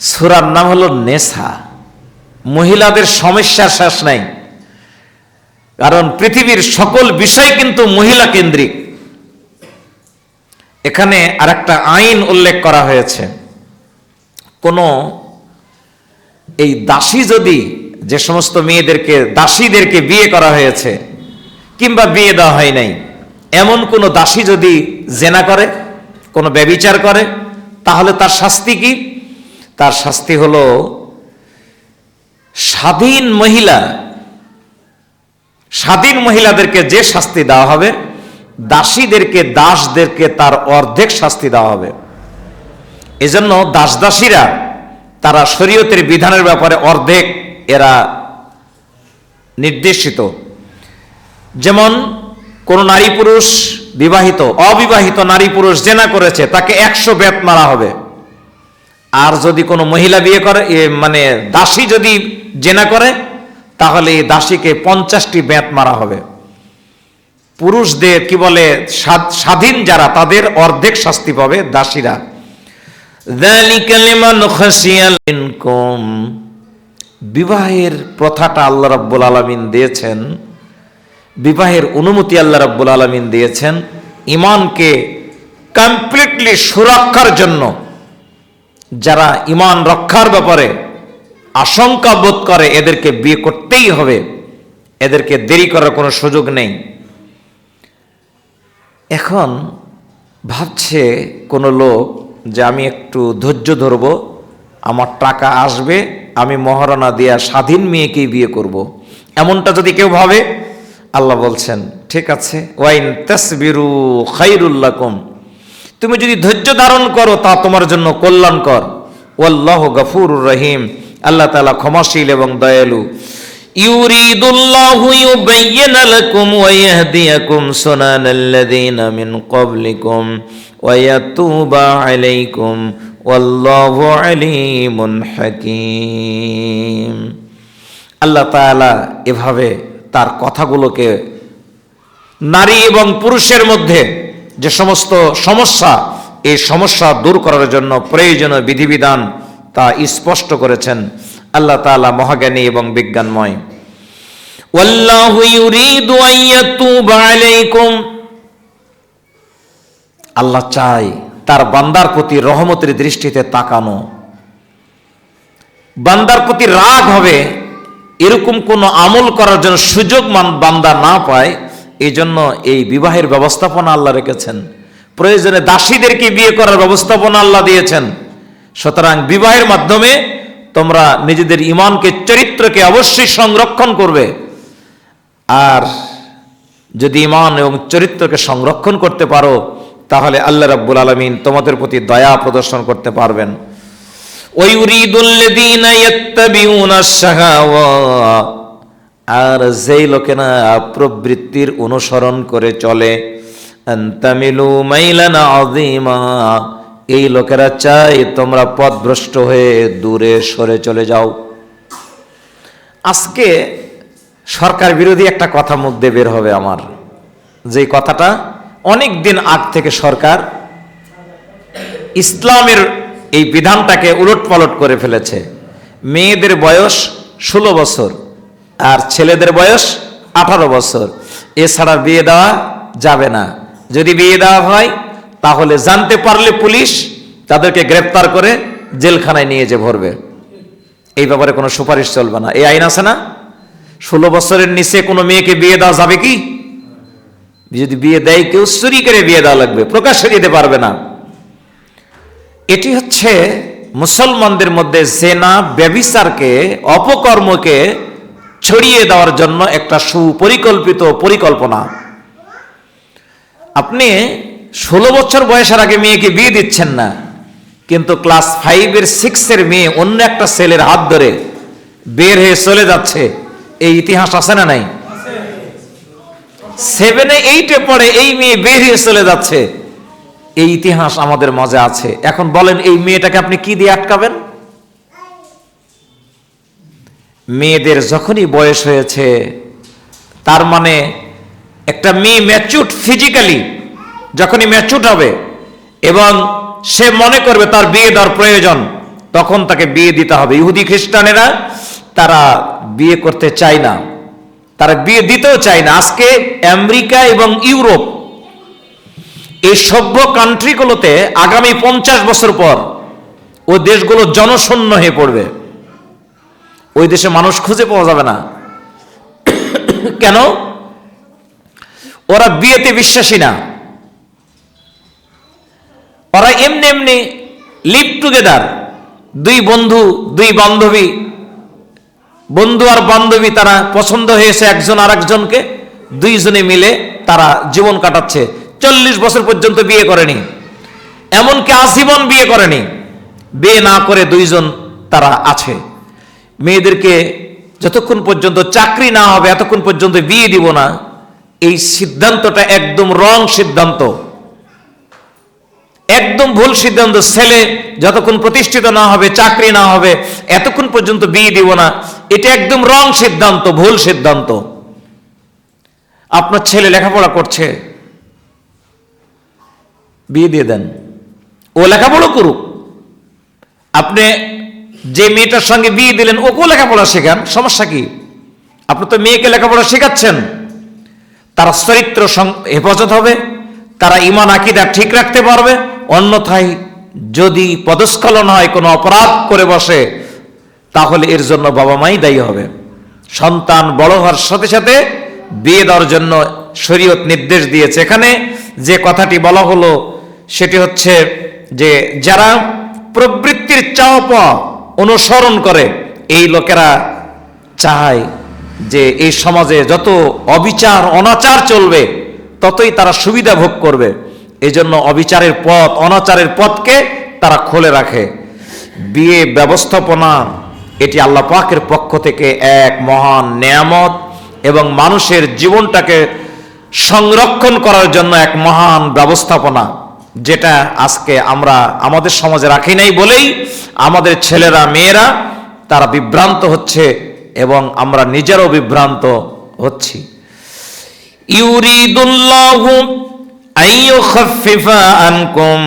সূরার নাম হলো নেসা। মহিলাদের সমস্যার শেষ নাই, কারণ পৃথিবীর সকল বিষয় কিন্তু মহিলা কেন্দ্রিক। এখানে আরেকটা আইন উল্লেখ করা হয়েছে, কোন এই দাসী যদি, যে সমস্ত মেয়েদেরকে দাসীদেরকে বিয়ে করা হয়েছে কিংবা বিয়ে দেওয়া হয় নাই, এমন কোন দাসী যদি জেনা করে, কোন ব্যভিচার করে, তাহলে তার শাস্তি কি? তার শাস্তি হলো স্বাধীন মহিলাদেরকে যে শাস্তি দেওয়া হবে, দাসীদেরকে, দাসদেরকে তার অর্ধেক শাস্তি দেওয়া হবে। এজন্য দাসদাসীরা তারা শরীয়তের বিধানের ব্যাপারে অর্ধেক এরা নির্দেশিত। যেমন কোন নারী পুরুষ, বিবাহিত অবিবাহিত নারী পুরুষ জেনা করেছে, তাকে 100 বেত মারা হবে। আর যদি কোনো মহিলা বিয়ে করে, মানে দাসী যদি জেনা করে, তাহলে এই দাসীকে 50টি বেত মারা হবে। পুরুষদের কি বলে, স্বাধীন যারা, তাদের অর্ধেক শাস্তি পাবে দাসীরা। যালিকা লিমান খাশিয়া মিনকুম। বিবাহের প্রথাটা আল্লাহ রাব্বুল আলামিন দিয়েছেন, বিবাহের অনুমতি আল্লাহ রাব্বুল আলামিন দিয়েছেন ঈমানকে কমপ্লিটলি সুরক্ষার জন্য। যারা ঈমান রক্ষার ব্যাপারে আশঙ্কা বোধ করে এদেরকে বিয়ে করতেই হবে, এদেরকে দেরি করার কোনো সুযোগ নেই। এখন ভাবছে কোনো লোক যে আমি একটু ধৈর্য ধরব, আমার টাকা আসবে, আমি মহারণা দিয়া স্বাধীন মেয়েকেই বিয়ে করব। এমনটা যদি কেউ ভাবে, আল্লাহ বলছেন ঠিক আছে, ওয়াইন তাসবিরু খায়রুল লাকুম, তুমি যদি ধৈর্য ধারণ করো তা তোমার জন্য কল্যাণকর। ওয়াল্লাহু গফুরুর রহিম, আল্লাহ তাআলা ক্ষমাশীল এবং দয়ালু। ইউরিদুল্লাহু ইউবাইয়িনা লাকুম ওয়া ইয়াহদিয়াকুম সুনানাল্লাযীনা মিন ক্বাবলিকুম ওয়া ইয়াতুবা আলাইকুম ওয়াল্লাহু আলীমুন হাকীম। আল্লাহ তাআলা এভাবে তার কথাগুলোকে নারী এবং পুরুষের মধ্যে যে সমস্ত সমস্যা, এই সমস্যা দূর করার জন্য প্রয়োজনীয় বিধিবিধান তা স্পষ্ট করেছেন। আল্লাহ তাআলা মহাজ্ঞানী এবং বিজ্ঞানময়। ওয়াল্লাহু ইউরিদু আন ইয়াতুবা আলাইকুম, আল্লাহ চায় তার বান্দার প্রতি রহমতের দৃষ্টিতে তাকানো। বান্দার প্রতি রাগ হবে এরকম কোন আমল করার জন্য সুযোগ বান্দা না পায়, এই জন্য এই বিবাহের ব্যবস্থাপনা আল্লাহ রেখেছেন। প্রয়োজনে দাসীদেরকে বিয়ে করার ব্যবস্থাপনা আল্লাহ দিয়েছেন। সুতরাং বিবাহের মাধ্যমে তোমরা নিজেদের ঈমানকে, চরিত্রকে অবশ্যই সংরক্ষণ করবে। আর যদি ঈমান এবং চরিত্রকে সংরক্ষণ করতে পারো, তাহলে আল্লাহ রাব্বুল আলামিন তোমাদের প্রতি দয়া প্রদর্শন করতে পারবেন। ওয়ায়ুরিদুল্লাযীনা ইয়াত্তাবিউনাশ শাহাওয়াত, আর যেই লোকেরা প্রবৃত্তির অনুসরণ করে চলে, আনতামিলু মাইলান আযীমা, এই লোকেরা চায় তোমরা পথভ্রষ্ট হয়ে দূরে সরে চলে যাও। আজকে সরকার বিরোধী একটা কথা মুখ দিয়ে বের হবে আমার, যে কথাটা অনেক দিন আগ থেকে সরকার ইসলামের এই বিধানটাকে উলটপালট করে ফেলেছে। মেয়েদের বয়স 16 বছর আর ছেলেদের বয়স 18 বছর, এছাড়া বিয়ে দেওয়া যাবে না। যদি বিয়ে দেওয়া হয় তাহলে জানতে পারলে পুলিশ তাদেরকে গ্রেফতার করে জেলখানায় নিয়ে যে ভরবে। এই ব্যাপারে কোনো সুপারিশ চলবে না। এই আইন আছে না, 16 বছরের নিচে কোনো মেয়েকে বিয়ে দেওয়া যাবে কি? যদি বিয়ে দেয় কেউ চুরি করে বিয়ে দেওয়া লাগবে, প্রকাশ্যে দিতে পারবে না। এটি হচ্ছে মুসলমানদের মধ্যে জেনা, ব্যভিচারকে, অপকর্মকে ছড়িয়ে দেওয়ার জন্য একটা সুপরিকল্পিত পরিকল্পনা। আপনি 16 বছর বয়সের আগে মেয়েকে বিয়ে দিচ্ছেন না, কিন্তু ক্লাস 5 এর 6 এর মেয়ে অন্য একটা ছেলের হাত ধরে বের হয়ে চলে যাচ্ছে। এই ইতিহাস আছে না নাই? 7 এ 8 এ পড়ে এই মেয়ে বের হয়ে চলে যাচ্ছে, এই ইতিহাস আমাদের মাঝে আছে। এখন বলেন এই মেয়েটাকে আপনি কি দিয়ে আটকাবেন? মেয়েদের যখনই বয়স হয়েছে, তার মানে একটা মেয়ে ম্যাচিউরড ফিজিক্যালি যখনই ম্যাচিউরড হবে এবং সে মনে করবে তার বিয়ে দেওয়ার প্রয়োজন, তখন তাকে বিয়ে দিতে হবে। ইহুদি খ্রিস্টানেরা তারা বিয়ে করতে চায় না, তারা বিয়ে দিতেও চায় না। আজকে আমেরিকা এবং ইউরোপ, এই সভ্য কান্ট্রিগুলোতে আগামী 50 বছর পর ওই দেশগুলো জনশূন্য হয়ে পড়বে। ওই দেশে মানুষ খুঁজে পাওয়া যাবে না। কেন? ওরা বিয়েতে বিশ্বাসী না। ওরা এমনি এমনি লিভ টুগেদার, দুই বন্ধু, দুই বান্ধবী, বন্ধু আর বান্ধবী, তারা পছন্দ হয়েছে একজন আর একজনকে, দুইজনে মিলে তারা জীবন কাটাচ্ছে। 40 বছর পর্যন্ত বিয়ে করেনি, এমনকি আজীবন বিয়ে করেনি। বিয়ে না করে দুইজন তারা আছে। মেয়েদেরকে যতক্ষণ পর্যন্ত চাকরি না হবে এতক্ষণ পর্যন্ত বিয়ে দিব না, এই সিদ্ধান্তটা একদম রং সিদ্ধান্ত, একদম ভুল সিদ্ধান্ত। ছেলে যতক্ষণ প্রতিষ্ঠিত না হবে, চাকরি না হবে, এতক্ষণ পর্যন্ত বিয়ে দিব না, এটা একদম রং সিদ্ধান্ত, ভুল সিদ্ধান্ত। আপনার ছেলে লেখাপড়া করছে, বিয়ে দিয়ে দেন, ও লেখাপড়া করুক। আপনি যে মেয়েটার সঙ্গে বিয়ে দিলেন ওকেও লেখাপড়া শেখান, সমস্যা কি? আপনি তো মেয়েকে লেখাপড়া শেখাচ্ছেন, তার চরিত্র হেফাজত হবে, তারা ঈমান আকীদা ঠিক রাখতে পারবে। অন্যথায় যদি পদস্খলন হয়, কোনো অপরাধ করে বসে, তাহলে এর জন্য বাবা মাই দায়ী হবে। সন্তান বড় হওয়ার সাথে সাথে বিয়ে দেওয়ার জন্য শরীয়ত নির্দেশ দিয়েছে। এখানে যে কথাটি বলা হলো সেটি হচ্ছে যে যারা প্রবৃত্তির চাওয়া পাওয়া অনুসরণ করে, এই লোকেরা চায় যে এই সমাজে যত অবিচার অনাচার চলবে ততই তারা সুবিধা ভোগ করবে। এই জন্য অবিচারের পথ, অনাচারের পথকে তারা খুলে রাখে। বিয়ে ব্যবস্থাপনা এটি আল্লাহ পাকের পক্ষ থেকে এক মহান নেয়ামত এবং মানুষের জীবনটাকে সংরক্ষণ করার জন্য এক মহান ব্যবস্থাপনা, যেটা আজকে আমরা আমাদের সমাজে রাখি নাই বলেই আমাদের ছেলেরা মেয়েরা তারা বিভ্রান্ত হচ্ছে এবং আমরা নিজেরাও বিভ্রান্ত হচ্ছি। ইউরিদুল্লাহু আইয়ুখাফফিফা আনকুম,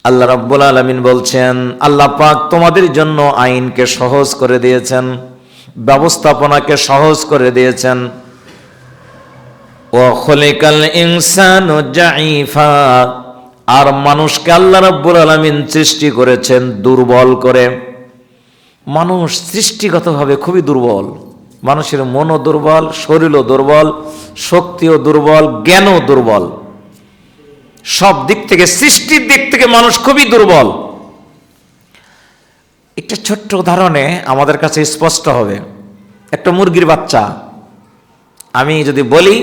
আল্লাহ রাব্বুল আলামিন বলছেন আল্লাহ পাক তোমাদের জন্য আইনকে সহজ করে দিয়েছেন, ব্যবস্থাপনাকে সহজ করে দিয়েছেন। ওয়া খুলিকাল ইনসানু জাইফা, আর মানুষকে আল্লাহ রাব্বুল আলামিন সৃষ্টি করেছেন দুর্বল করে। মানুষ সৃষ্টিগতভাবে খুবই দুর্বল, মানুষের মনও দুর্বল, শরীরও দুর্বল, শক্তিও দুর্বল, জ্ঞানও দুর্বল, সব দিক থেকে সৃষ্টির দিক থেকে মানুষ খুবই দুর্বল। একটা ছোট্ট উদাহরণে আমাদের কাছে স্পষ্ট হবে। একটা মুরগির বাচ্চা, আমি যদি বলি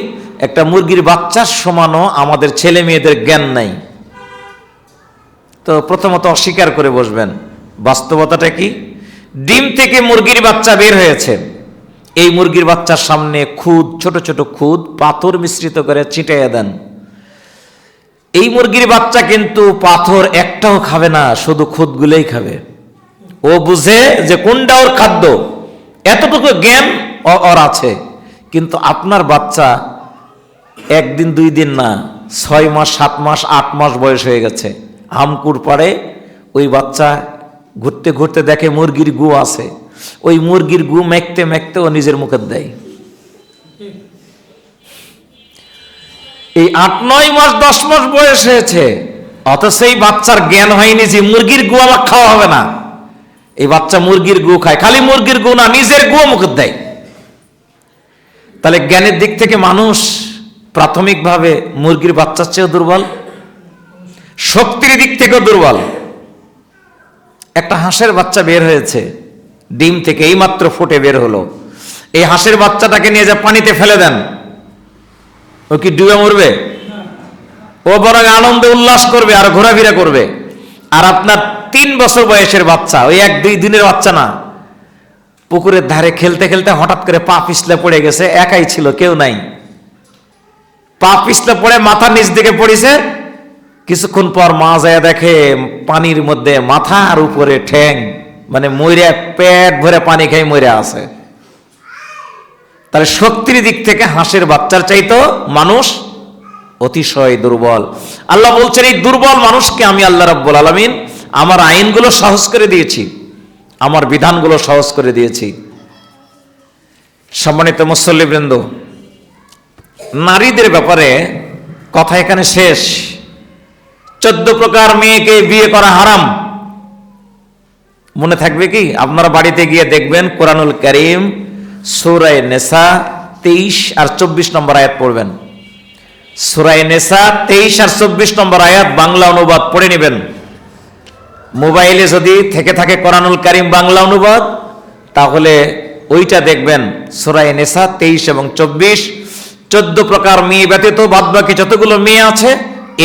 একটা মুরগির বাচ্চার সমানও আমাদের ছেলে মেয়েদের জ্ঞান নাই, তো প্রথমত অস্বীকার করে বসবেন। বাস্তবতাটা কি? ডিম থেকে মুরগির বাচ্চা বের হয়েছে, এই মুরগির বাচ্চার সামনে খুদ, ছোট ছোট খুদ পাথর মিশ্রিত করে ছিটিয়ে দেন। এই মুরগির বাচ্চা কিন্তু পাথর একটাও খাবে না, শুধু খুদগুলোই খাবে। ও বুঝে যে কোনটা ওর খাদ্য, এতটুকু জ্ঞান ওর আছে। কিন্তু আপনার বাচ্চা একদিন দুই দিন না, 6 মাস 7 মাস 8 মাস বয়স হয়ে গেছে, হামকুর পাড়ে ওই বাচ্চা ঘুরতে ঘুরতে দেখে মুরগির গু আছে, ওই মুরগির গু মেখতে মেখতে ও নিজের মুখে দেয়। এই 8-9 মাস 10 মাস বয়স হয়েছে, অথচ এই বাচ্চার জ্ঞান হয়নি যে মুরগির গু আমার খাওয়া হবে না। এই বাচ্চা মুরগির গু খায়, খালি মুরগির গু না, নিজের গু মুখে দেয়। তাহলে জ্ঞানের দিক থেকে মানুষ প্রাথমিকভাবে মুরগির বাচ্চার চেয়েও দুর্বল, শক্তির দিক থেকেও দুর্বল। একটা হাঁসের বাচ্চা বের হয়েছে ডিম থেকে, এইমাত্র ফুটে বের হলো। এই হাঁসের বাচ্চাটাকে নিয়ে যা পানিতে ফেলে দেন, ও কি ডুবে মরবে? ও বরং আনন্দ উল্লাস করবে আর ঘোরাফেরা করবে। আর আপনার 3 বছর বয়সের বাচ্চা, ওই 1-2 দিনের বাচ্চা না, পুকুরের ধারে খেলতে খেলতে হঠাৎ করে পা পিছলে পড়ে গেছে, একাই ছিল, কেউ নাই, পা পিছলে পড়ে মাথার নিচ দিকে পড়েছে। কিছুক্ষণ পর মা যায় দেখে পানির মধ্যে মাথা আর উপরে ঠ্যাং, মানে মইরা পেট ভরে পানি খেয়ে মইরা আছে। তাহলে শক্তির দিক থেকে হাঁসের বাচ্চার চাইতো মানুষ অতিশয় দুর্বল। আল্লাহ বলছেন এই দুর্বল মানুষকে আমি আল্লাহ রাব্বুল আলামিন আমার আইনগুলো সহজ করে দিয়েছি, আমার বিধানগুলো সহজ করে দিয়েছি। সম্মানিত মুসল্লিবৃন্দ, নারীদের ব্যাপারে কথা এখানে শেষ। 14 প্রকার মেয়েকে বিয়ে করা হারাম। মনে থাকবে কি? আপনারা বাড়িতে গিয়ে দেখবেন কোরআনুল কারীম সূরা নিসা 23 আর 24 নম্বর আয়াত পড়বেন। সূরা নিসা 23 আর 24 নম্বর আয়াত বাংলা অনুবাদ পড়ে নেবেন। মোবাইলে যদি থেকে থাকে কোরআনুল কারীম বাংলা অনুবাদ, তাহলে ওইটা দেখবেন। সূরা নিসা 23 এবং 24, 14 প্রকার মেয়ে ব্যতীত বাদবাকি যতগুলো মেয়ে আছে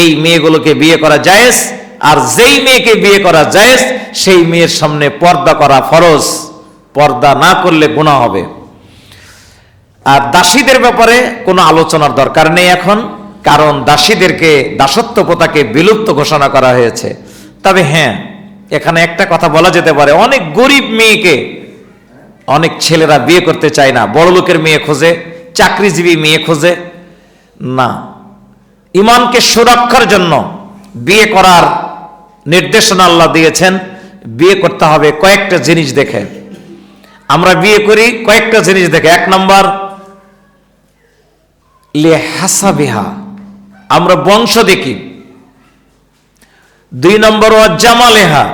এই মেয়েগুলোকে বিয়ে করা জায়েজ। আর যেই মেয়েকে বিয়ে করা জায়েজ সেই মেয়ের সামনে পর্দা করা ফরজ, পর্দা না করলে গুনাহ হবে। আর দাসীদের ব্যাপারে কোনো আলোচনার দরকার নেই এখন, কারণ দাসীদেরকে, দাসত্ব প্রথাকে বিলুপ্ত ঘোষণা করা হয়েছে। তবে হ্যাঁ, এখানে একটা কথা বলা যেতে পারে, অনেক গরিব মেয়েকে অনেক ছেলেরা বিয়ে করতে চায় না, বড় লোকের মেয়ে খোঁজে, চাকরিজীবী মেয়ে খোঁজে না। ঈমানকে সুরক্ষার জন্য বিয়ে করার নির্দেশনা আল্লাহ দিয়েছেন। বিয়ে করতে হবে কয়েকটা জিনিস দেখে। আমরা বিয়ে করি কয়েকটা জিনিস দেখে। 1 নম্বর লিহাসাবিহা, আমরা বংশ দেখি। 2 নম্বর জামালেহা,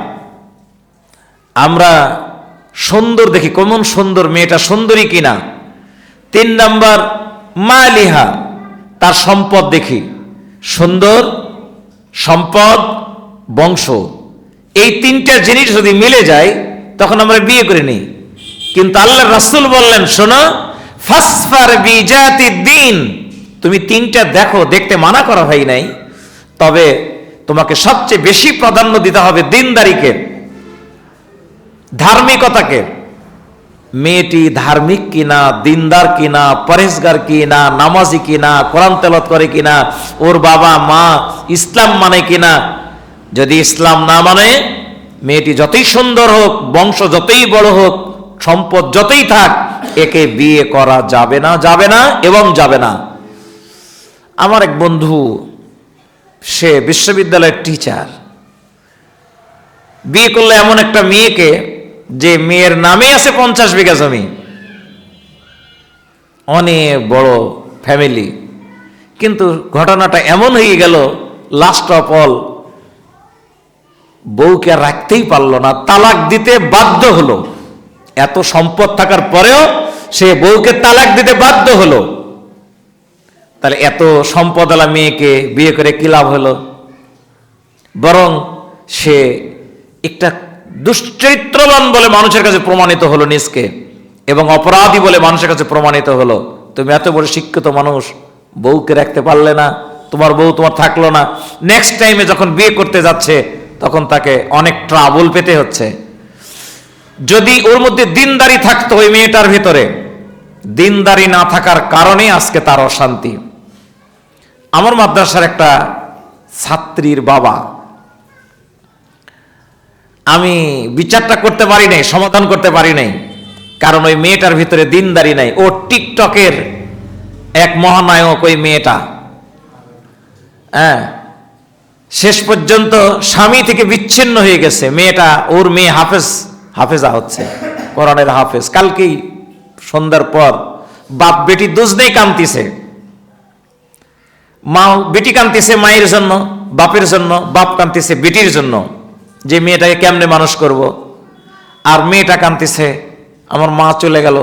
আমরা সুন্দর দেখি, কেমন সুন্দর মেয়েটা, সুন্দরী কিনা। 3 নম্বর মালিহা, তার সম্পদ দেখি, সুন্দর, সম্পদ, বংশ। এই 3টা জিনিস যদি মিলে যায় তখন আমরা বিয়ে করে নিই। কিন্তু আল্লাহর রাসূল বললেন, শোনো, ফাসফার বিজাতি দ্বীন, তুমি 3টা দেখো, দেখতে মানা করা হয় নাই, তবে তোমাকে সবচেয়ে বেশি প্রাধান্য দিতে হবে দিনদারিকে, ধার্মিকতাকে। মেয়েটি ধার্মিক কিনা, দিনদার কিনা, পরেশগার কিনা, নামাজি কিনা, কোরআন তেলাওয়াত করে কিনা, ওর বাবা মা ইসলাম মানে কিনা। যদি ইসলাম না মানে, মেয়েটি যতই সুন্দর হোক, বংশ যতই বড় হোক, সম্পদ যতই থাক, একে বিয়ে করা যাবে না, যাবে না এবং যাবে না। আমার এক বন্ধু, সে বিশ্ববিদ্যালয়ের টিচার, বিয়ে করলে এমন একটা মেয়েকে, যে মেয়ের নামে আছে 50 বিঘা জমি, অনেক বড় ফ্যামিলি, কিন্তু ঘটনাটা এমন হয়ে গেল, লাস্ট অফ অল বউকে আর রাখতেই পারলো না, তালাক দিতে বাধ্য হলো। এত সম্পদ থাকার পরেও সে বউকে তালাক দিতে বাধ্য হলো। তাহলে এত সম্পদওয়ালা মেয়েকে বিয়ে করে কি লাভ হলো? বরং সে একটা দুশ্চরিত্রবান বলে মানুষের কাছে প্রমাণিত হলো নিজকে, এবং অপরাধী বলে মানুষের কাছে প্রমাণিত হলো। তুমি এত বড় শিক্ষিত মানুষ, বউকে রাখতে পারলে না, তোমার বউ তোমার থাকলো না, নেক্সট টাইমে যখন বিয়ে করতে যাচ্ছে তখন তাকে অনেক ট্রাবল পেতে হচ্ছে। যদি ওর মধ্যে দিনদারি থাকতো, ওই মেয়েটার ভিতরে দিনদারি না থাকার কারণে আজকে তার অশান্তি। আমার মাদ্রাসার একটা ছাত্রীর বাবা, আমি বিচারটা করতে পারি নাই, সমাধান করতে পারি নাই, কারণ ওই মেয়েটার ভিতরে দিনদারি নাই। ও টিকটকের এক মহানায়ক ওই মেয়েটা। হ্যাঁ, শেষ পর্যন্ত স্বামী থেকে বিচ্ছিন্ন হয়ে গেছে মেয়েটা। ওর মেয়ে হাফেজা হচ্ছে, কোরআনের হাফেজ। কালকেই সন্ধ্যার পর বাপ বেটি দুজনেই কাঁদতেছে। মা, বেটি কাঁদতেছে মায়ের জন্য, বাপের জন্য, বাপ কাঁদতেছে বেটির জন্য, যে মেয়েটাকে কেমনে মানুষ করব। আর মেয়েটা কাঁদতেছে, আমার মা চলে গেল,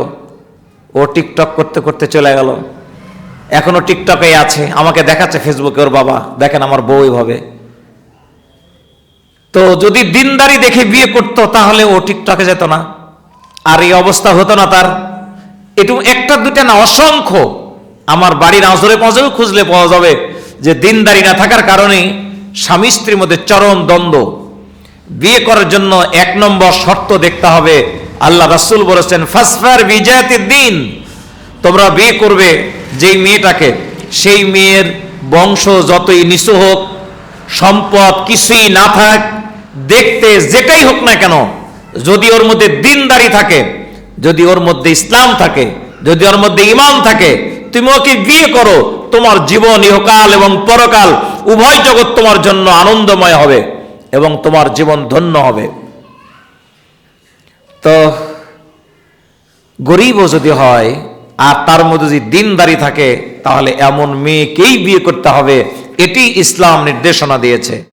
ও টিকটক করতে করতে চলে গেল, এখনো টিকটকে আছে, আমাকে দেখাচ্ছে ফেসবুকে ওর বাবা, দেখেন আমার বউ এইভাবে। তো যদি দিনদারি দেখে বিয়ে করতো তাহলে ও টিকটকে যেত না, আর এই অবস্থা হতো না তার। একটু একটা দুটা না, অসংখ্য আমার বাড়ির আজরে পাজরেও খুঁজলে পাওয়া যাবে যে দিনদারি না থাকার কারণে স্বামী স্ত্রীর মধ্যে চরম দ্বন্দ্ব। বিয়ে করার জন্য 1 নম্বর শর্ত দেখতে হবে, আল্লাহ রাসূল বলেছেন, ফাসফার বিজাতি দ্বীন, তোমরা বিয়ে করবে যেই মেয়েটাকে, সেই মেয়ের বংশ যতই নিচু হোক, সম্পদ কিছুই না থাক, দেখতে যেটাই হোক না কেন, যদি ওর মধ্যে দিনদারি থাকে, যদি ওর মধ্যে ইসলাম থাকে, যদি ওর মধ্যে ঈমান থাকে, তুমি ওকে বিয়ে করো। তোমার জীবন ইহকাল এবং পরকাল উভয় জগৎ তোমার জন্য আনন্দময় হবে এবং তোমার জীবন ধন্য হবে। তো গরিবও যদি হয় আর তার মধ্যে যদি দিনদারি থাকে, তাহলে এমন মেয়েকেই বিয়ে করতে হবে। এটি ইসলাম নির্দেশনা দিয়েছে।